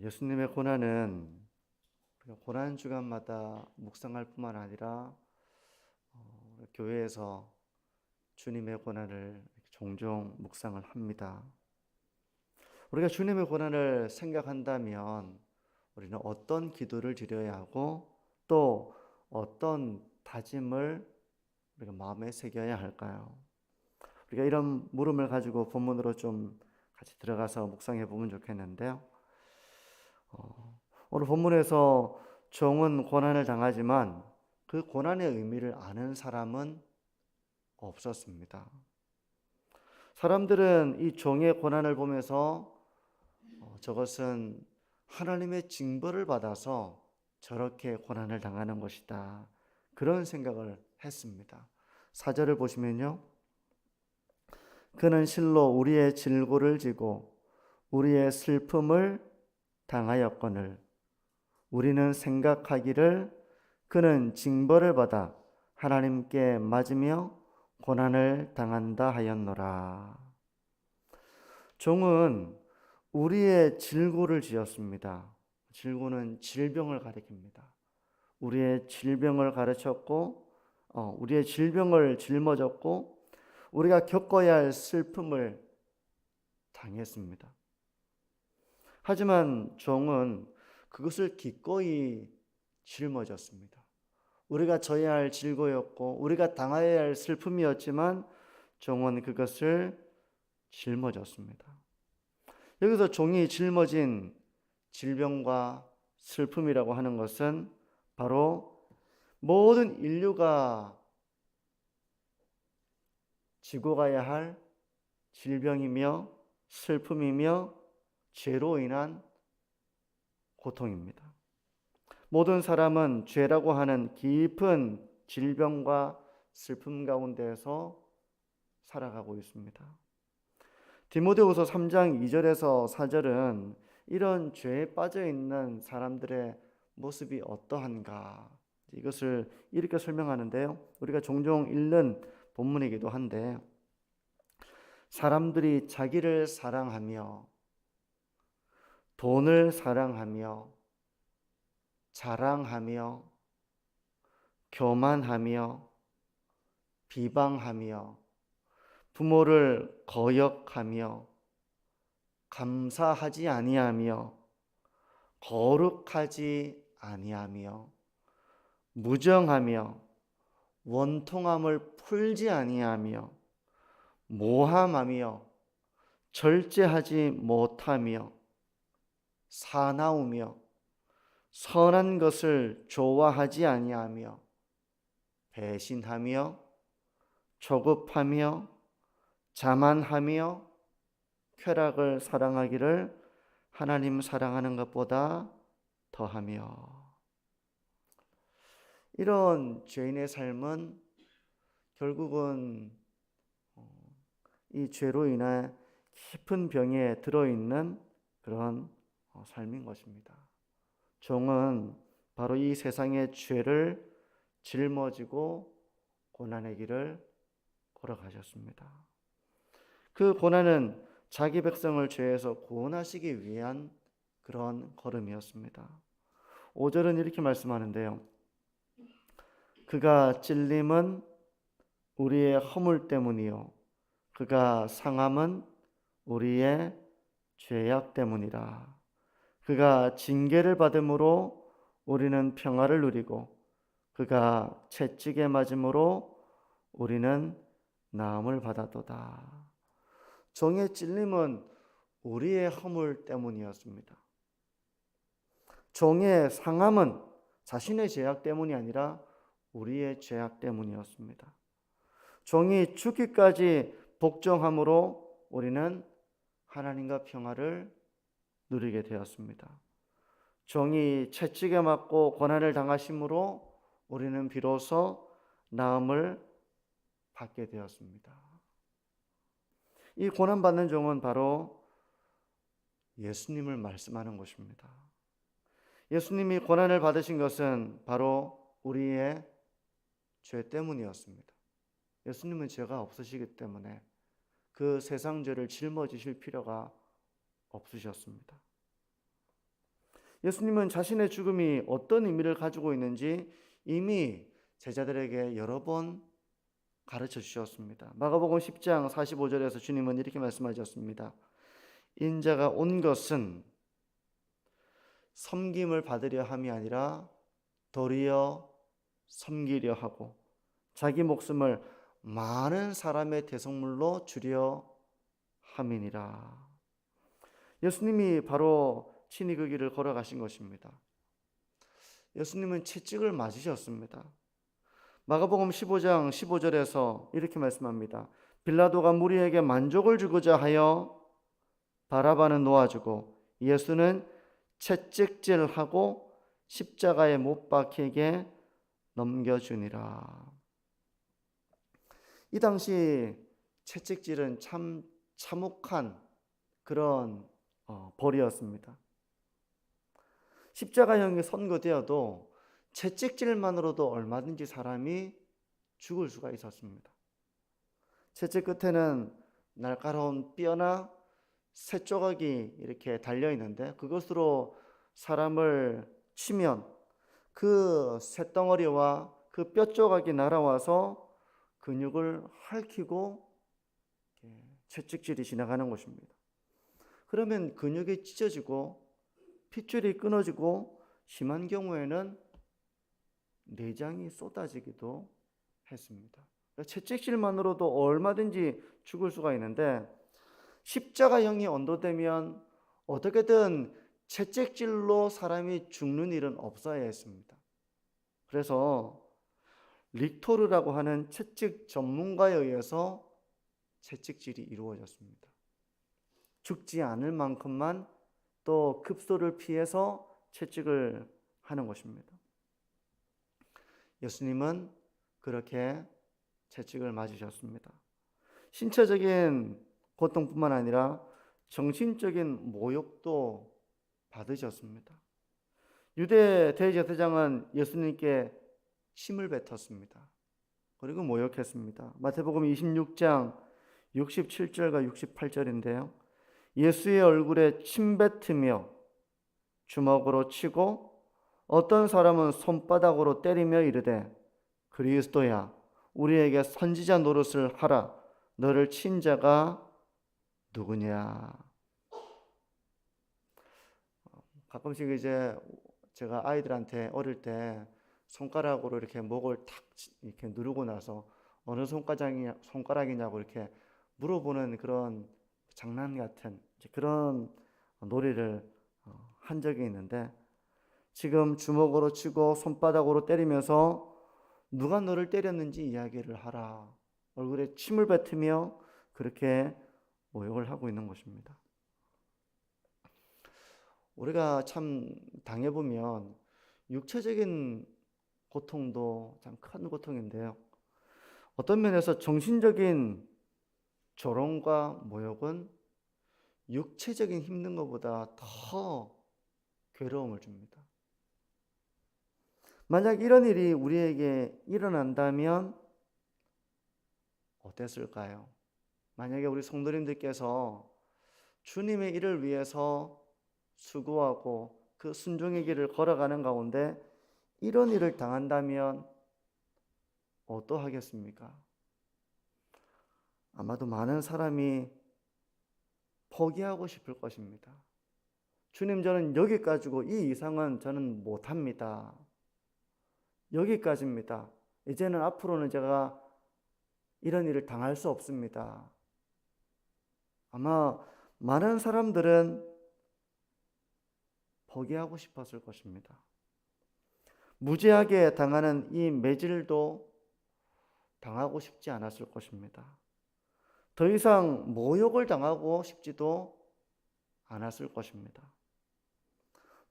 예수님의 고난은 우리가 고난 주간마다 묵상할 뿐만 아니라 교회에서 주님의 고난을 종종 묵상을 합니다. 우리가 주님의 고난을 생각한다면 우리는 어떤 기도를 드려야 하고 또 어떤 다짐을 우리가 마음에 새겨야 할까요? 우리가 이런 물음을 가지고 본문으로 좀 같이 들어가서 묵상해 보면 좋겠는데요. 오늘 본문에서 종은 고난을 당하지만 그 고난의 의미를 아는 사람은 없었습니다. 사람들은 이 종의 고난을 보면서 저것은 하나님의 징벌을 받아서 저렇게 고난을 당하는 것이다, 그런 생각을 했습니다. 4절을 보시면요, 그는 실로 우리의 질고를 지고 우리의 슬픔을 당하였거늘 우리는 생각하기를 그는 징벌을 받아 하나님께 맞으며 고난을 당한다 하였노라. 종은 우리의 질고를 지었습니다. 질고는 질병을 가리킵니다. 우리의 질병을 가르쳤고, 우리의 질병을 짊어졌고, 우리가 겪어야 할 슬픔을 당했습니다. 하지만 종은 그것을 기꺼이 짊어졌습니다. 우리가 져야 할 질고였고 우리가 당해야 할 슬픔이었지만 종은 그것을 짊어졌습니다. 여기서 종이 짊어진 질병과 슬픔이라고 하는 것은 바로 모든 인류가 지고 가야 할 질병이며 슬픔이며 죄로 인한 고통입니다. 모든 사람은 죄라고 하는 깊은 질병과 슬픔 가운데에서 살아가고 있습니다. 디모데후서 3장 2절에서 4절은 이런 죄에 빠져 있는 사람들의 모습이 어떠한가, 이것을 이렇게 설명하는데요. 우리가 종종 읽는 본문이기도 한데, 사람들이 자기를 사랑하며 돈을 사랑하며 자랑하며 교만하며 비방하며 부모를 거역하며 감사하지 아니하며 거룩하지 아니하며 무정하며 원통함을 풀지 아니하며 모함하며 절제하지 못하며 사나우며 선한 것을 좋아하지 아니하며 배신하며 조급하며 자만하며 쾌락을 사랑하기를 하나님 사랑하는 것보다 더하며. 이런 죄인의 삶은 결국은 이 죄로 인해 깊은 병에 들어있는 그런 삶인 것입니다. 종은 바로 이 세상의 죄를 짊어지고 고난의 길을 걸어가셨습니다. 그 고난은 자기 백성을 죄에서 구원하시기 위한 그런 걸음이었습니다. 5절은 이렇게 말씀하는데요, 그가 찔림은 우리의 허물 때문이요 그가 상함은 우리의 죄악 때문이라. 그가 징계를 받음으로 우리는 평화를 누리고 그가 채찍에 맞음으로 우리는 나음을 받았도다. 종의 찔림은 우리의 허물 때문이었습니다. 종의 상함은 자신의 죄악 때문이 아니라 우리의 죄악 때문이었습니다. 종이 죽기까지 복종함으로 우리는 하나님과 평화를 누리게 되었습니다. 종이 채찍에 맞고 고난을 당하심으로 우리는 비로소 나음을 받게 되었습니다. 이 고난받는 종은 바로 예수님을 말씀하는 것입니다. 예수님이 고난을 받으신 것은 바로 우리의 죄 때문이었습니다. 예수님은 죄가 없으시기 때문에 그 세상 죄를 짊어지실 필요가 없으셨습니다. 예수님은 자신의 죽음이 어떤 의미를 가지고 있는지 이미 제자들에게 여러 번 가르쳐 주셨습니다. 마가복음 10장 45절에서 주님은 이렇게 말씀하셨습니다. 인자가 온 것은 섬김을 받으려 함이 아니라 도리어 섬기려 하고 자기 목숨을 많은 사람의 대속물로 주려 함이니라. 예수님이 바로 친히 그 길을 걸어가신 것입니다. 예수님은 채찍을 맞으셨습니다. 마가복음 15장 15절에서 이렇게 말씀합니다. 빌라도가 무리에게 만족을 주고자 하여 바라바는 놓아주고 예수는 채찍질하고 십자가에 못 박히게 넘겨주니라. 이 당시 채찍질은 참 참혹한 그런 벌이었습니다. 십자가형이 선고되어도 채찍질만으로도 얼마든지 사람이 죽을 수가 있었습니다. 채찍 끝에는 날카로운 뼈나 새 조각이 이렇게 달려 있는데 그것으로 사람을 치면 그 쇳덩어리와 그 뼈 조각이 날아와서 근육을 핥히고 채찍질이 지나가는 것입니다. 그러면 근육이 찢어지고 핏줄이 끊어지고 심한 경우에는 내장이 쏟아지기도 했습니다. 채찍질만으로도 얼마든지 죽을 수가 있는데 십자가형이 언도되면 어떻게든 채찍질로 사람이 죽는 일은 없어야 했습니다. 그래서 릭토르라고 하는 채찍 전문가에 의해서 채찍질이 이루어졌습니다. 죽지 않을 만큼만 또 급소를 피해서 채찍을 하는 것입니다. 예수님은 그렇게 채찍을 맞으셨습니다. 신체적인 고통뿐만 아니라 정신적인 모욕도 받으셨습니다. 유대 대제사장은 예수님께 침을 뱉었습니다. 그리고 모욕했습니다. 마태복음 26장 67절과 68절인데요. 예수의 얼굴에 침 뱉으며 주먹으로 치고 어떤 사람은 손바닥으로 때리며 이르되 그리스도야 우리에게 선지자 노릇을 하라. 너를 친 자가 누구냐. 가끔씩 이제 제가 아이들한테 어릴 때 손가락으로 이렇게 목을 탁 이렇게 누르고 나서 어느 손가락이냐고 이렇게 물어보는 그런 장난 같은 그런 놀이를 한 적이 있는데 지금 주먹으로 치고 손바닥으로 때리면서 누가 너를 때렸는지 이야기를 하라. 얼굴에 침을 뱉으며 그렇게 모욕을 하고 있는 것입니다. 우리가 참 당해보면 육체적인 고통도 참 큰 고통인데요. 어떤 면에서 정신적인 조롱과 모욕은 육체적인 힘든 것보다 더 괴로움을 줍니다. 만약 이런 일이 우리에게 일어난다면 어땠을까요? 만약에 우리 성도님들께서 주님의 일을 위해서 수고하고 그 순종의 길을 걸어가는 가운데 이런 일을 당한다면 어떠하겠습니까? 아마도 많은 사람이 포기하고 싶을 것입니다. 주님, 저는 여기까지고 이 이상은 저는 못합니다. 여기까지입니다. 이제는 앞으로는 제가 이런 일을 당할 수 없습니다. 아마 많은 사람들은 포기하고 싶었을 것입니다. 무지하게 당하는 이 매질도 당하고 싶지 않았을 것입니다. 더 이상 모욕을 당하고 싶지도 않았을 것입니다.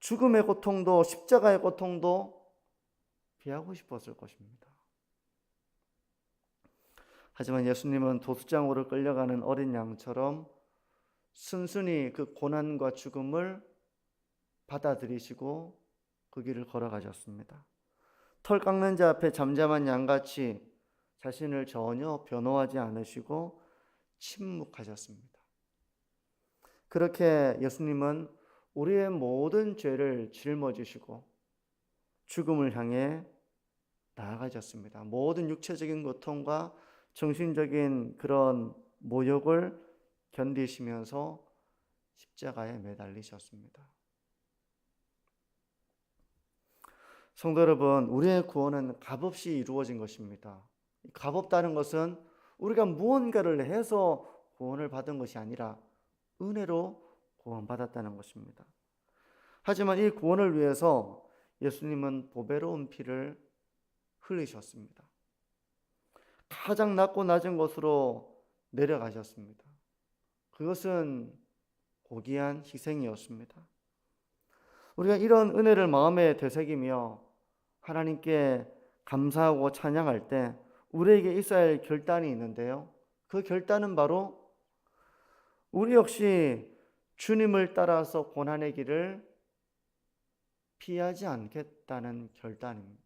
죽음의 고통도 십자가의 고통도 피하고 싶었을 것입니다. 하지만 예수님은 도수장으로 끌려가는 어린 양처럼 순순히 그 고난과 죽음을 받아들이시고 그 길을 걸어가셨습니다. 털 깎는 자 앞에 잠잠한 양같이 자신을 전혀 변호하지 않으시고 침묵하셨습니다. 그렇게 예수님은 우리의 모든 죄를 짊어지시고 죽음을 향해 나아가셨습니다. 모든 육체적인 고통과 정신적인 그런 모욕을 견디시면서 십자가에 매달리셨습니다. 성도 여러분, 우리의 구원은 값없이 이루어진 것입니다. 값없다는 것은 우리가 무언가를 해서 구원을 받은 것이 아니라 은혜로 구원받았다는 것입니다. 하지만 이 구원을 위해서 예수님은 보배로운 피를 흘리셨습니다. 가장 낮고 낮은 곳으로 내려가셨습니다. 그것은 고귀한 희생이었습니다. 우리가 이런 은혜를 마음에 되새기며 하나님께 감사하고 찬양할 때 우리에게 있어야 할 결단이 있는데요. 그 결단은 바로 우리 역시 주님을 따라서 고난의 길을 피하지 않겠다는 결단입니다.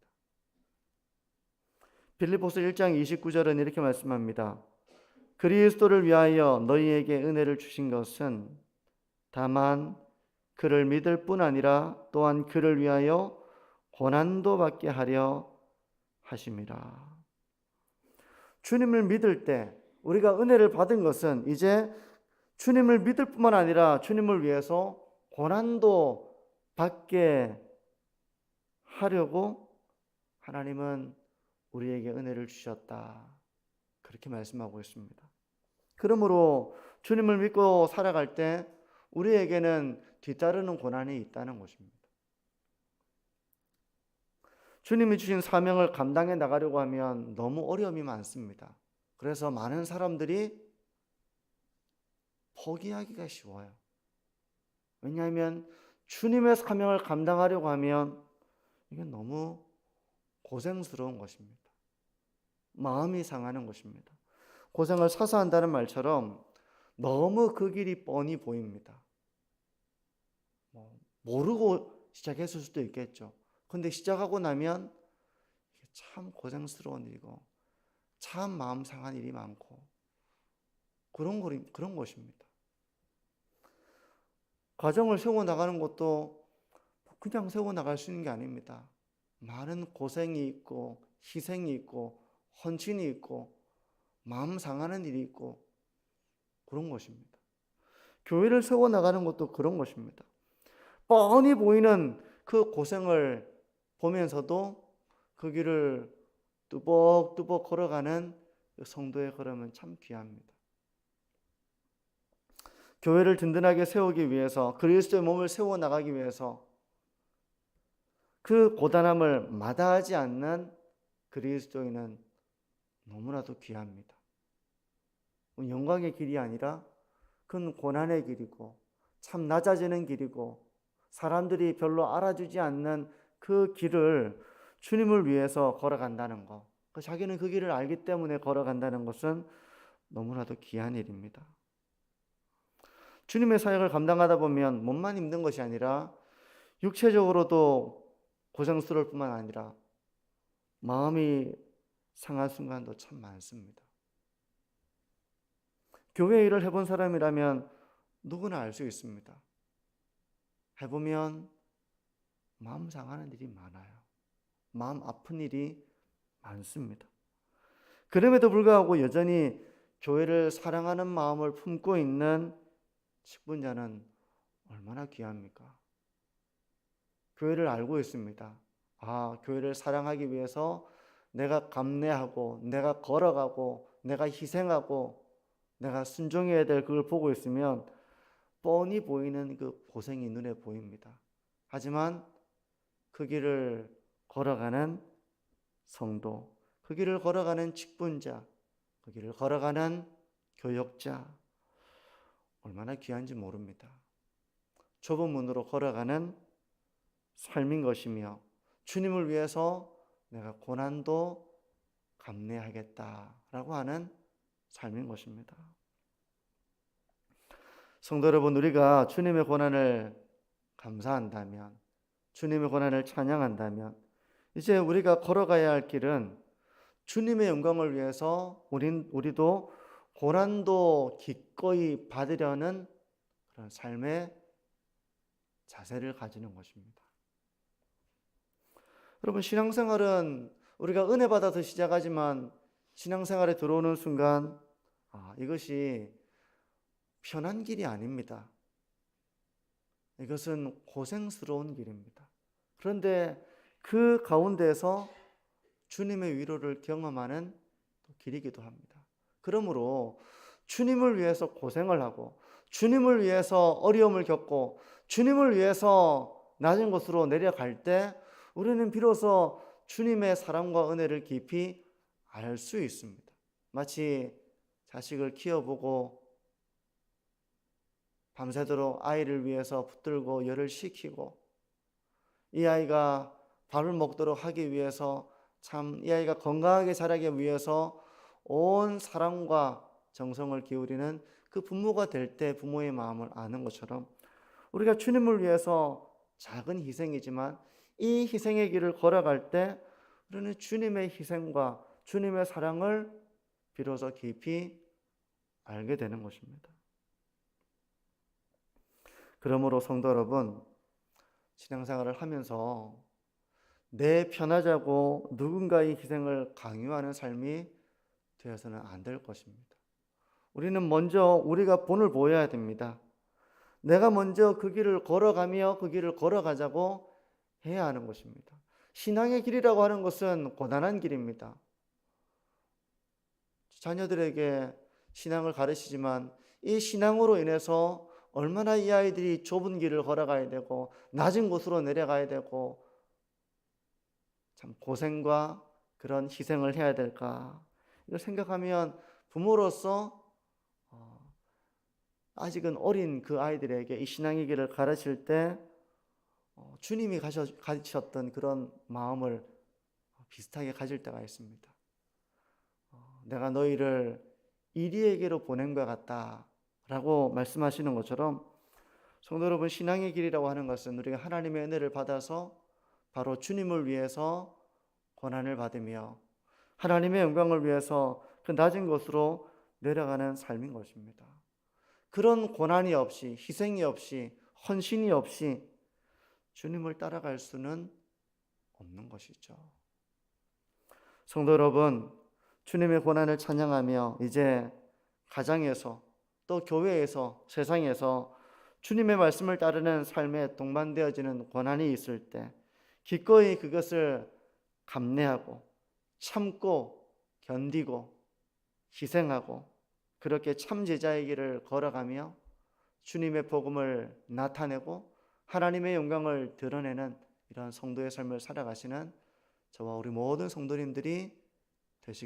빌립보서 1장 29절은 이렇게 말씀합니다. 그리스도를 위하여 너희에게 은혜를 주신 것은 다만 그를 믿을 뿐 아니라 또한 그를 위하여 고난도 받게 하려 하심이라. 주님을 믿을 때 우리가 은혜를 받은 것은 이제 주님을 믿을 뿐만 아니라 주님을 위해서 고난도 받게 하려고 하나님은 우리에게 은혜를 주셨다. 그렇게 말씀하고 있습니다. 그러므로 주님을 믿고 살아갈 때 우리에게는 뒤따르는 고난이 있다는 것입니다. 주님이 주신 사명을 감당해 나가려고 하면 너무 어려움이 많습니다. 그래서 많은 사람들이 포기하기가 쉬워요. 왜냐하면 주님의 사명을 감당하려고 하면 이게 너무 고생스러운 것입니다. 마음이 상하는 것입니다. 고생을 사서 한다는 말처럼 너무 그 길이 뻔히 보입니다. 모르고 시작했을 수도 있겠죠. 근데 시작하고 나면 참 고생스러운 일이고 참 마음 상한 일이 많고 그런 것입니다. 가정을 세워나가는 것도 그냥 세워나갈 수 있는 게 아닙니다. 많은 고생이 있고 희생이 있고 헌신이 있고 마음 상하는 일이 있고 그런 것입니다. 교회를 세워나가는 것도 그런 것입니다. 뻔히 보이는 그 고생을 보면서도 그 길을 뚜벅뚜벅 걸어가는 성도의 걸음은 참 귀합니다. 교회를 든든하게 세우기 위해서 그리스도의 몸을 세워나가기 위해서 그 고단함을 마다하지 않는 그리스도인은 너무나도 귀합니다. 영광의 길이 아니라 그건 고난의 길이고 참 낮아지는 길이고 사람들이 별로 알아주지 않는 그 길을 주님을 위해서 걸어간다는 것, 자기는 그 길을 알기 때문에 걸어간다는 것은 너무나도 귀한 일입니다. 주님의 사역을 감당하다 보면 몸만 힘든 것이 아니라 육체적으로도 고생스러울 뿐만 아니라 마음이 상한 순간도 참 많습니다. 교회 일을 해본 사람이라면 누구나 알 수 있습니다. 해보면 마음 상하는 일이 많아요. 마음 아픈 일이 많습니다. 그럼에도 불구하고 여전히 교회를 사랑하는 마음을 품고 있는 직분자는 얼마나 귀합니까? 교회를 알고 있습니다. 교회를 사랑하기 위해서 내가 감내하고 내가 걸어가고 내가 희생하고 내가 순종해야 될 그걸 보고 있으면 뻔히 보이는 그 고생이 눈에 보입니다. 하지만 그 길을 걸어가는 성도, 그 길을 걸어가는 직분자, 그 길을 걸어가는 교역자 얼마나 귀한지 모릅니다. 좁은 문으로 걸어가는 삶인 것이며 주님을 위해서 내가 고난도 감내하겠다라고 하는 삶인 것입니다. 성도 여러분, 우리가 주님의 고난을 감사한다면, 주님의 고난을 찬양한다면 이제 우리가 걸어가야 할 길은 주님의 영광을 위해서 우리도 고난도 기꺼이 받으려는 그런 삶의 자세를 가지는 것입니다. 여러분, 신앙생활은 우리가 은혜 받아서 시작하지만 신앙생활에 들어오는 순간 이것이 편한 길이 아닙니다. 이것은 고생스러운 길입니다. 그런데 그 가운데서 주님의 위로를 경험하는 길이기도 합니다. 그러므로 주님을 위해서 고생을 하고 주님을 위해서 어려움을 겪고 주님을 위해서 낮은 곳으로 내려갈 때 우리는 비로소 주님의 사랑과 은혜를 깊이 알 수 있습니다. 마치 자식을 키워보고 밤새도록 아이를 위해서 붙들고 열을 식히고 이 아이가 밥을 먹도록 하기 위해서 참 이 아이가 건강하게 자라기 위해서 온 사랑과 정성을 기울이는 그 부모가 될 때 부모의 마음을 아는 것처럼 우리가 주님을 위해서 작은 희생이지만 이 희생의 길을 걸어갈 때 우리는 주님의 희생과 주님의 사랑을 비로소 깊이 알게 되는 것입니다. 그러므로 성도 여러분, 신앙생활을 하면서 내 편하자고 누군가의 희생을 강요하는 삶이 되어서는 안 될 것입니다. 우리는 먼저 우리가 본을 보여야 됩니다. 내가 먼저 그 길을 걸어가며 그 길을 걸어가자고 해야 하는 것입니다. 신앙의 길이라고 하는 것은 고단한 길입니다. 자녀들에게 신앙을 가르치지만 이 신앙으로 인해서 얼마나 이 아이들이 좁은 길을 걸어가야 되고 낮은 곳으로 내려가야 되고 참 고생과 그런 희생을 해야 될까, 이걸 생각하면 부모로서 아직은 어린 그 아이들에게 이 신앙의 길을 가르칠 때 주님이 가르치셨던 그런 마음을 비슷하게 가질 때가 있습니다. 내가 너희를 이리에게로 보낸 것 같다 라고 말씀하시는 것처럼 성도 여러분, 신앙의 길이라고 하는 것은 우리가 하나님의 은혜를 받아서 바로 주님을 위해서 고난을 받으며 하나님의 영광을 위해서 그 낮은 곳으로 내려가는 삶인 것입니다. 그런 고난이 없이, 희생이 없이, 헌신이 없이 주님을 따라갈 수는 없는 것이죠. 성도 여러분, 주님의 고난을 찬양하며 이제 가정에서 또 교회에서 세상에서 주님의 말씀을 따르는 삶에 동반되어지는 고난이 있을 때 기꺼이 그것을 감내하고 참고 견디고 희생하고 그렇게 참 제자의 길을 걸어가며 주님의 복음을 나타내고 하나님의 영광을 드러내는 이런 성도의 삶을 살아가시는 저와 우리 모든 성도님들이